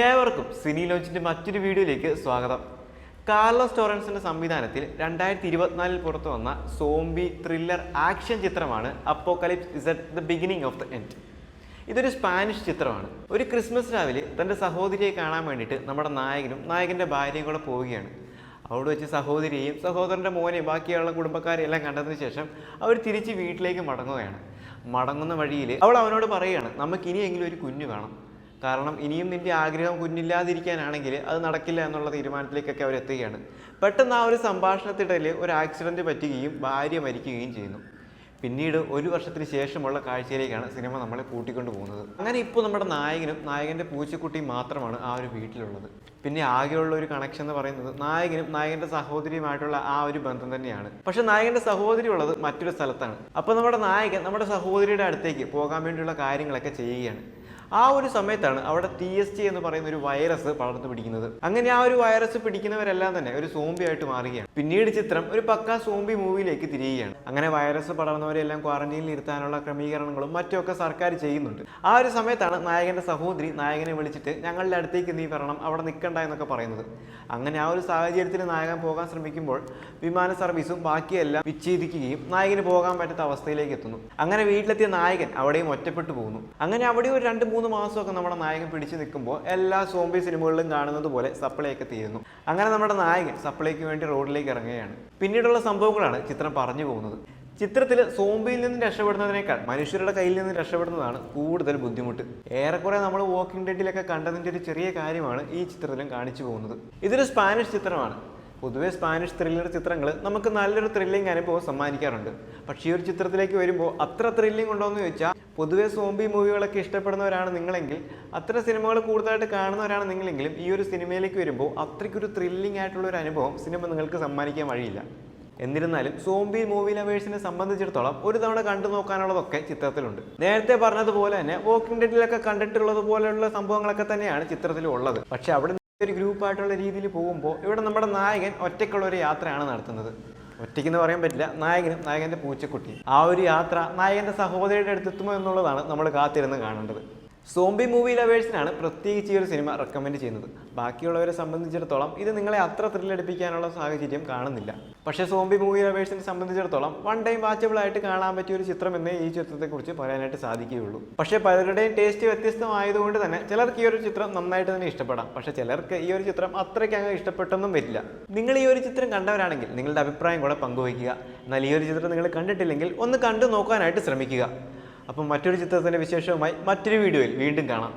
ഏവർക്കും സിനി ലോഞ്ചിന്റെ മറ്റൊരു വീഡിയോയിലേക്ക് സ്വാഗതം. കാർലോസ് ടോറൻസിന്റെ സംവിധാനത്തിൽ 2024 പുറത്തു വന്ന സോംബി ത്രില്ലർ ആക്ഷൻ ചിത്രമാണ് apocalypse is at the beginning of the end. ഇതൊരു സ്പാനിഷ് ചിത്രമാണ്. ഒരു ക്രിസ്മസ് രാവിലെ തൻ്റെ സഹോദരിയെ കാണാൻ വേണ്ടിയിട്ട് നമ്മുടെ നായകനും നായകൻ്റെ ഭാര്യയും കൂടെ പോവുകയാണ്. അവിടെ വെച്ച് സഹോദരിയെയും സഹോദരൻ്റെ മോനെയും ബാക്കിയുള്ള കുടുംബക്കാരെയും എല്ലാം കണ്ടതിന് ശേഷം അവർ തിരിച്ച് വീട്ടിലേക്ക് മടങ്ങുകയാണ്. മടങ്ങുന്ന വഴിയിൽ അവൾ അവനോട് പറയുകയാണ്, നമുക്ക് ഇനിയെങ്കിലും ഒരു കുഞ്ഞു വേണം, കാരണം ഇനിയും നിൻ്റെ ആഗ്രഹം കുഞ്ഞില്ലാതിരിക്കാനാണെങ്കിൽ അത് നടക്കില്ല എന്നുള്ള തീരുമാനത്തിലേക്കൊക്കെ അവരെത്തുകയാണ്. പെട്ടെന്ന് ആ ഒരു സംഭാഷണത്തിനിടയിൽ ഒരു ആക്സിഡൻറ്റ് പറ്റുകയും ഭാര്യ മരിക്കുകയും ചെയ്യുന്നു. പിന്നീട് ഒരു വർഷത്തിന് ശേഷമുള്ള കാഴ്ചയിലേക്കാണ് സിനിമ നമ്മളെ കൂട്ടിക്കൊണ്ട് പോകുന്നത്. അങ്ങനെ ഇപ്പോൾ നമ്മുടെ നായകനും നായകൻ്റെ പൂച്ചക്കുട്ടിയും മാത്രമാണ് ആ ഒരു വീട്ടിലുള്ളത്. പിന്നെ ആകെയുള്ള ഒരു കണക്ഷൻ എന്ന് പറയുന്നത് നായകനും നായകൻ്റെ സഹോദരിയുമായിട്ടുള്ള ആ ഒരു ബന്ധം തന്നെയാണ്. പക്ഷെ നായകൻ്റെ സഹോദരി ഉള്ളത് മറ്റൊരു സ്ഥലത്താണ്. അപ്പോൾ നമ്മുടെ നായകൻ നമ്മുടെ സഹോദരിയുടെ അടുത്തേക്ക് പോകാൻ വേണ്ടിയുള്ള കാര്യങ്ങളൊക്കെ ചെയ്യുകയാണ്. ആ ഒരു സമയത്താണ് അവിടെ TST എന്ന് പറയുന്ന ഒരു വൈറസ് പടർന്നു പിടിക്കുന്നത്. അങ്ങനെ ആ ഒരു വൈറസ് പിടിക്കുന്നവരെല്ലാം തന്നെ ഒരു സോംബി ആയിട്ട് മാറുകയാണ്. പിന്നീട് ചിത്രം ഒരു പക്കാ സോംബി മൂവിയിലേക്ക് തിരിയുകയാണ്. അങ്ങനെ വൈറസ് പടർന്നവരെല്ലാം ക്വാറന്റൈനിൽ ഇരുത്താനുള്ള ക്രമീകരണങ്ങളും മറ്റുമൊക്കെ സർക്കാർ ചെയ്യുന്നുണ്ട്. ആ ഒരു സമയത്താണ് നായകന്റെ സഹോദരി നായകനെ വിളിച്ചിട്ട് ഞങ്ങളുടെ അടുത്തേക്ക് നീ വരണം, അവിടെ നിൽക്കണ്ട എന്നൊക്കെ പറയുന്നത്. അങ്ങനെ ആ ഒരു സാഹചര്യത്തിൽ നായകൻ പോകാൻ ശ്രമിക്കുമ്പോൾ വിമാന സർവീസും ബാക്കിയെല്ലാം വിച്ഛേദിക്കുകയും നായകന് പോകാൻ പറ്റാത്ത അവസ്ഥയിലേക്ക് എത്തുന്നു. അങ്ങനെ വീട്ടിലെത്തിയ നായകൻ അവിടെയും ഒറ്റപ്പെട്ടു പോകുന്നു. അങ്ങനെ അവിടെ ഒരു 2-3 മാസമൊക്കെ നമ്മുടെ നായകൻ പിടിച്ചു നിൽക്കുമ്പോൾ എല്ലാ സോംബി സിനിമകളിലും കാണുന്നത് പോലെ സപ്ലൈയൊക്കെ തീരുന്നു. അങ്ങനെ നമ്മുടെ നായകൻ സപ്ലൈക്ക് വേണ്ടി റോഡിലേക്ക് ഇറങ്ങുകയാണ്. പിന്നീടുള്ള സംഭവങ്ങളാണ് ചിത്രം പറഞ്ഞു പോകുന്നത്. ചിത്രത്തിൽ സോംബിയിൽ നിന്ന് രക്ഷപ്പെടുന്നതിനേക്കാൾ മനുഷ്യരുടെ കയ്യിൽ നിന്ന് രക്ഷപ്പെടുന്നതാണ് കൂടുതൽ ബുദ്ധിമുട്ട്. ഏറെക്കുറെ നമ്മൾ വാക്കിംഗ് ഡെഡിലൊക്കെ കണ്ടതിൻ്റെ ഒരു ചെറിയ കാര്യമാണ് ഈ ചിത്രത്തിലും കാണിച്ചു പോകുന്നത്. ഇതൊരു സ്പാനിഷ് ചിത്രമാണ്. പൊതുവെ സ്പാനിഷ് ത്രില്ലർ ചിത്രങ്ങൾ നമുക്ക് നല്ലൊരു ത്രില്ലിംഗ് അനുഭവം സമ്മാനിക്കാറുണ്ട്. പക്ഷേ ഈ ഒരു ചിത്രത്തിലേക്ക് വരുമ്പോൾ അത്ര ത്രില്ലിംഗ് ഉണ്ടോ എന്ന് ചോദിച്ചാൽ, പൊതുവെ സോംബി മൂവികളൊക്കെ ഇഷ്ടപ്പെടുന്നവരാണ് നിങ്ങളെങ്കിൽ, അത്ര സിനിമകൾ കൂടുതലായിട്ട് കാണുന്നവരാണ് നിങ്ങളെങ്കിലും, ഈ ഒരു സിനിമയിലേക്ക് വരുമ്പോൾ അത്രയ്ക്കൊരു ത്രില്ലിംഗ് ആയിട്ടുള്ള ഒരു അനുഭവം സിനിമ നിങ്ങൾക്ക് സമ്മാനിക്കാൻ വഴിയില്ല. എന്നിരുന്നാലും സോംബി മൂവി ലവേഴ്സിനെ സംബന്ധിച്ചിടത്തോളം ഒരു തവണ കണ്ടു നോക്കാനുള്ളതൊക്കെ ചിത്രത്തിലുണ്ട്. നേരത്തെ പറഞ്ഞതുപോലെ തന്നെ വാക്കിംഗ് ഡെഡിലൊക്കെ കണ്ടിട്ടുള്ളത് പോലെയുള്ള സംഭവങ്ങളൊക്കെ തന്നെയാണ് ചിത്രത്തിൽ ഉള്ളത്. പക്ഷെ അവിടെ ഒരു ഗ്രൂപ്പായിട്ടുള്ള രീതിയിൽ പോകുമ്പോൾ ഇവിടെ നമ്മുടെ നായകൻ ഒറ്റയ്ക്കുള്ള ഒരു യാത്രയാണ് നടത്തുന്നത്. ഒറ്റയ്ക്കെന്ന് പറയാൻ പറ്റില്ല, നായകനും നായകൻ്റെ പൂച്ചക്കുട്ടി. ആ ഒരു യാത്ര നായകൻ്റെ സഹോദരിയുടെ അടുത്തെത്തുമോ എന്നുള്ളതാണ് നമ്മൾ കാത്തിരുന്ന് കാണേണ്ടത്. സോംബി മൂവി ലവേഴ്സിനാണ് പ്രത്യേകിച്ച് ഈ ഒരു സിനിമ റെക്കമെൻഡ് ചെയ്യുന്നത്. ബാക്കിയുള്ളവരെ സംബന്ധിച്ചിടത്തോളം ഇത് നിങ്ങളെ അത്ര ത്രില്ലടിപ്പിക്കാനുള്ള സാഹചര്യം കാണുന്നില്ല. പക്ഷേ സോംബി മൂവി ലവേഴ്സിനെ സംബന്ധിച്ചിടത്തോളം വൺ ടൈം വാച്ചബിൾ ആയിട്ട് കാണാൻ പറ്റിയ ഒരു ചിത്രം എന്നേ ഈ ചിത്രത്തെക്കുറിച്ച് പറയാനായിട്ട് സാധിക്കുകയുള്ളൂ. പക്ഷേ പലരുടെയും ടേസ്റ്റ് വ്യത്യസ്തമായതുകൊണ്ട് തന്നെ ചിലർക്ക് ഈ ഒരു ചിത്രം നന്നായിട്ട് തന്നെ ഇഷ്ടപ്പെടാം. പക്ഷേ ചിലർക്ക് ഈ ഒരു ചിത്രം അത്രയ്ക്ക് അങ്ങ് ഇഷ്ടപ്പെട്ടൊന്നും വരില്ല. നിങ്ങൾ ഈ ഒരു ചിത്രം കണ്ടവരാണെങ്കിൽ നിങ്ങളുടെ അഭിപ്രായം കൂടെ പങ്കുവയ്ക്കുക. എന്നാൽ ഈ ഒരു ചിത്രം നിങ്ങൾ കണ്ടിട്ടില്ലെങ്കിൽ ഒന്ന് കണ്ടു നോക്കാനായിട്ട് ശ്രമിക്കുക. അപ്പം മറ്റൊരു ചിത്രത്തിൻ്റെ വിശേഷവുമായി മറ്റൊരു വീഡിയോയിൽ വീണ്ടും കാണാം.